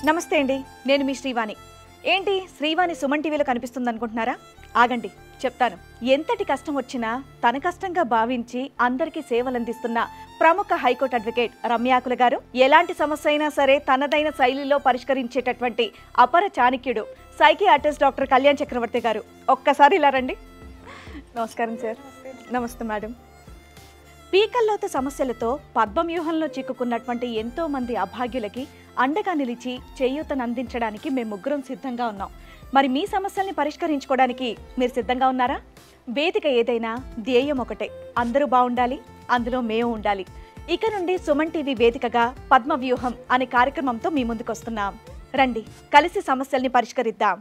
నమస్తే అండి, నేను మీ శ్రీవాణి. ఏంటి శ్రీవాణి సుమన్ టీవీలో కనిపిస్తుంది అనుకుంటున్నారా? ఆగండి, చెప్తాను. ఎంతటి కష్టం వచ్చినా తన కష్టంగా భావించి అందరికీ సేవలందిస్తున్న ప్రముఖ హైకోర్టు అడ్వకేట్ రమ్యాకుల గారు ఎలాంటి సమస్య అయినా సరే తనదైన శైలిలో పరిష్కరించేటటువంటి అపర చాణక్యుడు సైకియాట్రిస్ట్ డాక్టర్ కళ్యాణ్ చక్రవర్తి గారు. ఒక్కసారి ఇలా రండి. నమస్కారం సార్. నమస్తే మేడం. పీకల్లోత సమస్యలతో పద్మవ్యూహంలో చిక్కుకున్నటువంటి ఎంతో మంది అభాగ్యులకి అండగా నిలిచి చేయూతను అందించడానికి మేము ముగ్గురం సిద్ధంగా ఉన్నాం. మరి మీ సమస్యల్ని పరిష్కరించుకోవడానికి మీరు సిద్ధంగా ఉన్నారా? వేదిక ఏదైనా ధ్యేయం ఒకటే, అందరూ బాగుండాలి, అందులో మేము ఉండాలి. ఇక నుండి సుమన్ టీవీ వేదికగా పద్మవ్యూహం అనే కార్యక్రమంతో మీ ముందుకు వస్తున్నాం. రండి, కలిసి సమస్యల్ని పరిష్కరిద్దాం.